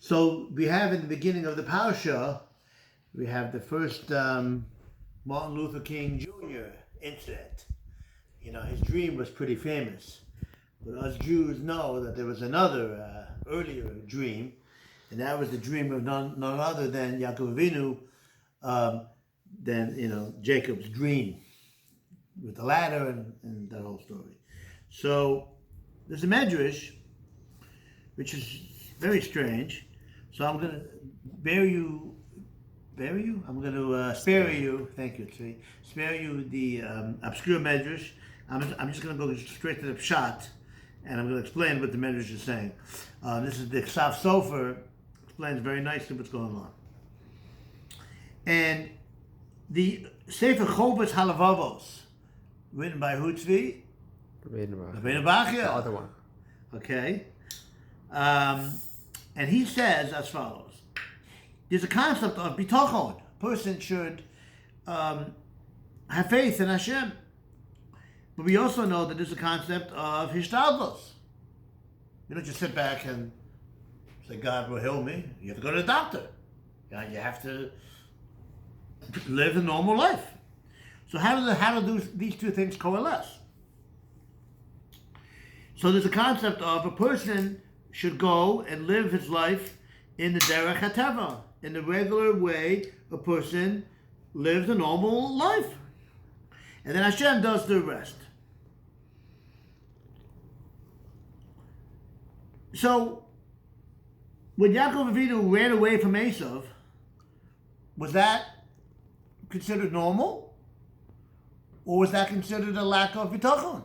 So we have in the beginning of the parasha, we have the first Martin Luther King Jr. incident. You know, his dream was pretty famous. But us Jews know that there was another earlier dream, and that was the dream of none other than Yaakov Avinu, than Jacob's dream with the ladder and that whole story. So there's a medrash, which is very strange. So I'm going to spare you. Thank you, Tzvi. Spare you the obscure medrash. I'm just going to go straight to the pshat, and I'm going to explain what the medrash is saying. This is the Ksaf Sofer, explains very nicely what's going on. And the Sefer Chovas Halavavos, written by Tzvi, Rabbeinu Bachya. The other one. Okay. And he says as follows. There's a concept of bitachon. A person should have faith in Hashem. But we also know that there's a concept of hishtadlos. You don't just sit back and say, God will heal me. You have to go to the doctor. You have to live a normal life. So how do these two things coalesce? So there's a concept of a person should go and live his life in the derech hateva, in the regular way a person lives a normal life. And then Hashem does the rest. So, when Yaakov Avinu ran away from Esav, was that considered normal? Or was that considered a lack of bitachon?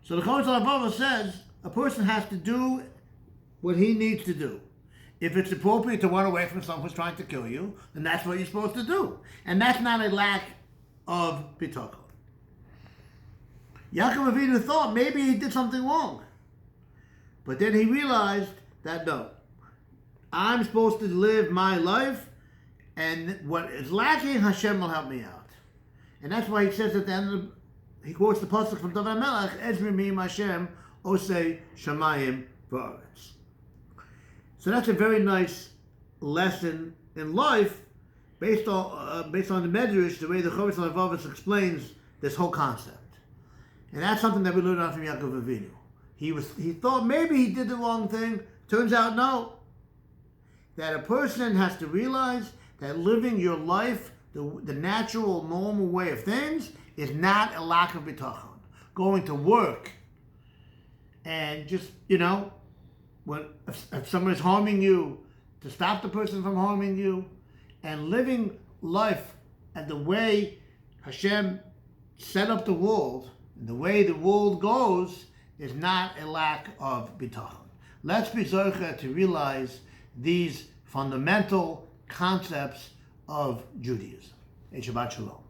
So the Chovas Halavavos says a person has to do what he needs to do. If it's appropriate to run away from someone who's trying to kill you, then that's what you're supposed to do. And that's not a lack of bitachon. Yaakov Avinu thought maybe he did something wrong. But then he realized that no, I'm supposed to live my life, and what is lacking, Hashem will help me out. And that's why he says at the end he quotes the pasuk from David Melech, Ezri mi Hashem, Osei Shamayim V'aretz. So that's a very nice lesson in life, based on the Medrash, the way the Chovas Halavavos explains this whole concept, and that's something that we learned out from Yaakov Avinu. He thought maybe he did the wrong thing. Turns out no. That a person has to realize that living your life the natural, normal way of things is not a lack of bitachon. Going to work and just if someone is harming you, to stop the person from harming you, and living life and the way Hashem set up the world, and the way the world goes, is not a lack of bitachon. Let's be zocher to realize these fundamental concepts of Judaism. Shabbat Shalom.